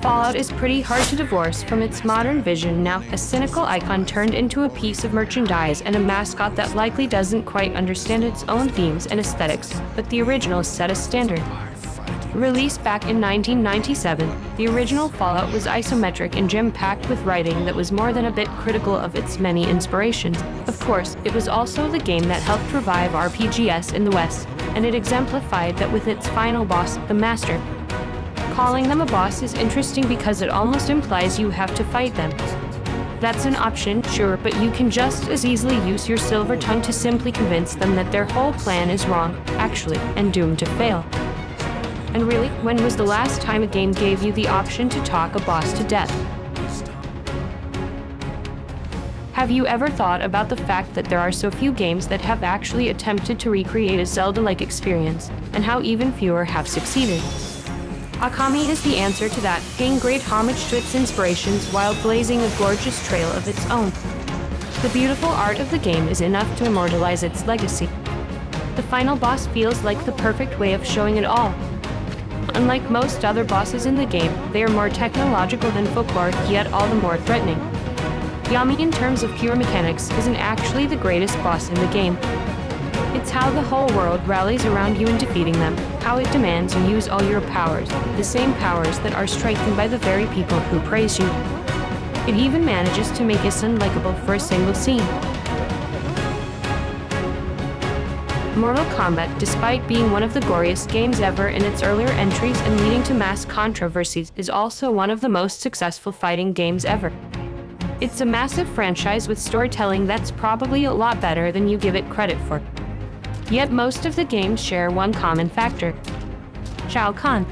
Fallout is pretty hard to divorce from its modern vision now, a cynical icon turned into a piece of merchandise and a mascot that likely doesn't quite understand its own themes and aesthetics, but the original set a standard. Released back in 1997, the original Fallout was isometric and jam-packed with writing that was more than a bit critical of its many inspirations. Of course, it was also the game that helped revive RPGs in the West, and it exemplified that with its final boss, the Master. Calling them a boss is interesting because it almost implies you have to fight them. That's an option, sure, but you can just as easily use your silver tongue to simply convince them that their whole plan is wrong, actually, and doomed to fail. And really, when was the last time a game gave you the option to talk a boss to death? Have you ever thought about the fact that there are so few games that have actually attempted to recreate a Zelda-like experience, and how even fewer have succeeded? Okami is the answer to that, paying great homage to its inspirations while blazing a gorgeous trail of its own. The beautiful art of the game is enough to immortalize its legacy. The final boss feels like the perfect way of showing it all. Unlike most other bosses in the game, they are more technological than folklore, yet all the more threatening. Yami, in terms of pure mechanics, isn't actually the greatest boss in the game. It's how the whole world rallies around you in defeating them, how it demands you use all your powers, the same powers that are strengthened by the very people who praise you. It even manages to make us unlikable for a single scene. Mortal Kombat, despite being one of the goriest games ever in its earlier entries and leading to mass controversies, is also one of the most successful fighting games ever. It's a massive franchise with storytelling that's probably a lot better than you give it credit for. Yet most of the games share one common factor: Shao Kahn.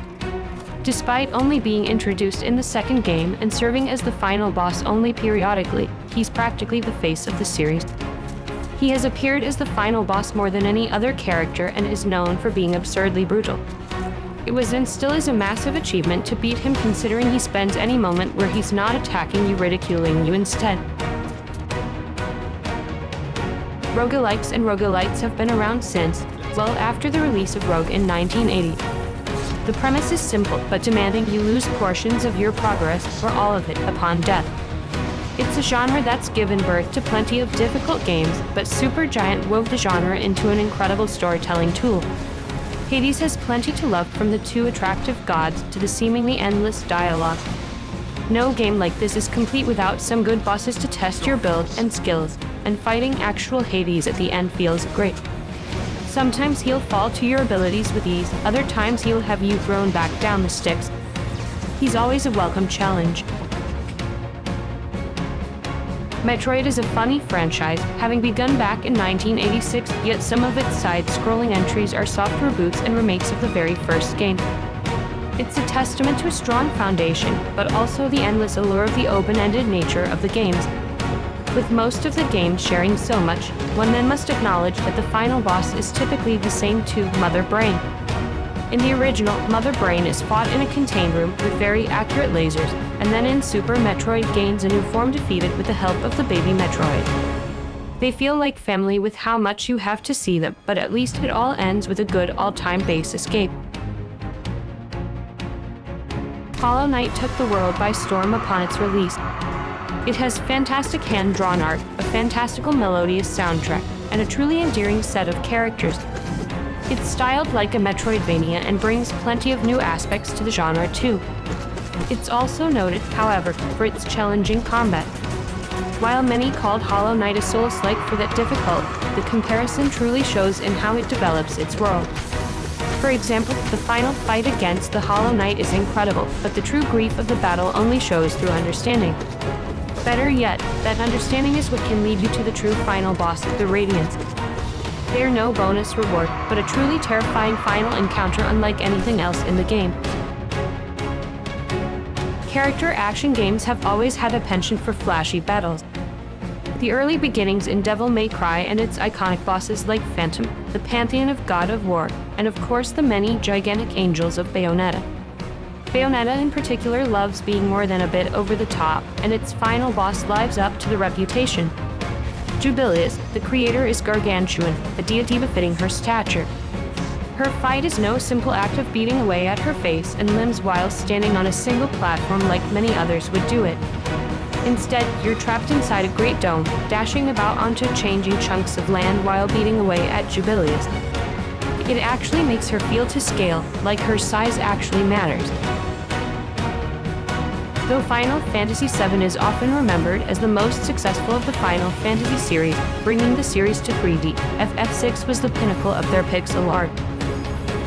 Despite only being introduced in the second game and serving as the final boss only periodically, he's practically the face of the series. He has appeared as the final boss more than any other character and is known for being absurdly brutal. It was and still is a massive achievement to beat him, considering he spends any moment where he's not attacking you ridiculing you instead. Roguelikes and roguelites have been around since, well after the release of Rogue in 1980. The premise is simple but demanding: you lose portions of your progress, or all of it, upon death. It's a genre that's given birth to plenty of difficult games, but Supergiant wove the genre into an incredible storytelling tool. Hades has plenty to love, from the two attractive gods to the seemingly endless dialogue. No game like this is complete without some good bosses to test your build and skills, and fighting actual Hades at the end feels great. Sometimes he'll fall to your abilities with ease, other times he'll have you thrown back down the sticks. He's always a welcome challenge. Metroid is a funny franchise, having begun back in 1986, yet some of its side-scrolling entries are soft reboots and remakes of the very first game. It's a testament to a strong foundation, but also the endless allure of the open-ended nature of the games. With most of the games sharing so much, one then must acknowledge that the final boss is typically the same too: Mother Brain. In the original, Mother Brain is fought in a contained room with very accurate lasers, and then in Super Metroid gains a new form defeated with the help of the baby Metroid. They feel like family with how much you have to see them, but at least it all ends with a good all-time base escape. Hollow Knight took the world by storm upon its release. It has fantastic hand-drawn art, a fantastical melodious soundtrack, and a truly endearing set of characters. It's styled like a Metroidvania and brings plenty of new aspects to the genre too. It's also noted, however, for its challenging combat. While many called Hollow Knight a Souls-like for that difficult, the comparison truly shows in how it develops its world. For example, the final fight against the Hollow Knight is incredible, but the true grief of the battle only shows through understanding. Better yet, that understanding is what can lead you to the true final boss, the Radiance. They are no bonus reward, but a truly terrifying final encounter unlike anything else in the game. Character action games have always had a penchant for flashy battles. The early beginnings in Devil May Cry and its iconic bosses like Phantom, the pantheon of God of War, and of course the many gigantic angels of Bayonetta. Bayonetta in particular loves being more than a bit over the top, and its final boss lives up to the reputation. Jubilius, the creator, is gargantuan, a deity befitting her stature. Her fight is no simple act of beating away at her face and limbs while standing on a single platform like many others would do it. Instead, you're trapped inside a great dome, dashing about onto changing chunks of land while beating away at Jubilius. It actually makes her feel to scale, like her size actually matters. Though Final Fantasy VII is often remembered as the most successful of the Final Fantasy series, bringing the series to 3D, FF6 was the pinnacle of their pixel art.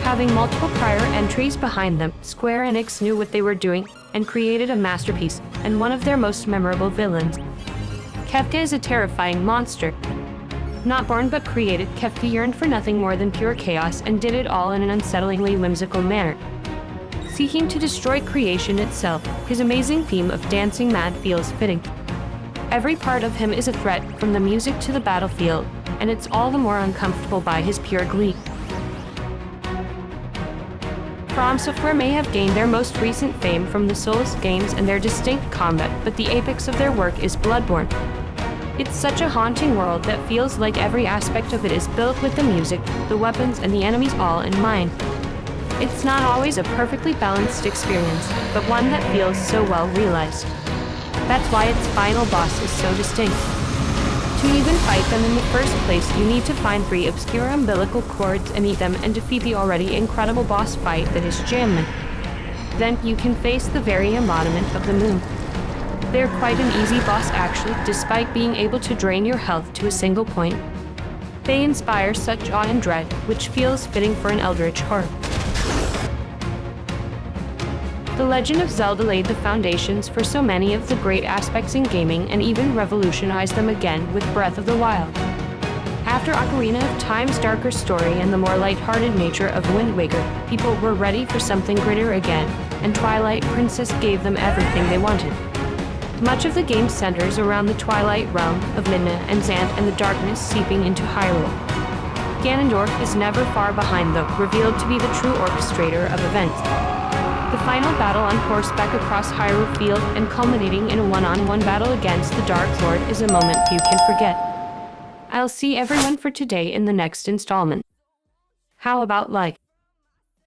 Having multiple prior entries behind them, Square Enix knew what they were doing and created a masterpiece, and one of their most memorable villains. Kefka is a terrifying monster. Not born but created, Kefka yearned for nothing more than pure chaos and did it all in an unsettlingly whimsical manner. Seeking to destroy creation itself, his amazing theme of dancing mad feels fitting. Every part of him is a threat, from the music to the battlefield, and it's all the more uncomfortable by his pure glee. From Software may have gained their most recent fame from the Souls games and their distinct combat, but the apex of their work is Bloodborne. It's such a haunting world that feels like every aspect of it is built with the music, the weapons, and the enemies all in mind. It's not always a perfectly balanced experience, but one that feels so well realized. That's why its final boss is so distinct. To even fight them in the first place, you need to find 3 obscure umbilical cords and eat them and defeat the already incredible boss fight that is Jammin. Then you can face the very embodiment of the moon. They're quite an easy boss actually, despite being able to drain your health to a single point. They inspire such awe and dread, which feels fitting for an eldritch horror. The Legend of Zelda laid the foundations for so many of the great aspects in gaming and even revolutionized them again with Breath of the Wild. After Ocarina of Time's darker story and the more lighthearted nature of Wind Waker, people were ready for something grittier again, and Twilight Princess gave them everything they wanted. Much of the game centers around the Twilight realm of Midna and Xant and the darkness seeping into Hyrule. Ganondorf is never far behind though, revealed to be the true orchestrator of events. The final battle on horseback across Hyrule Field and culminating in a one-on-one battle against the Dark Lord is a moment few can forget. I'll see everyone for today in the next installment. How about like?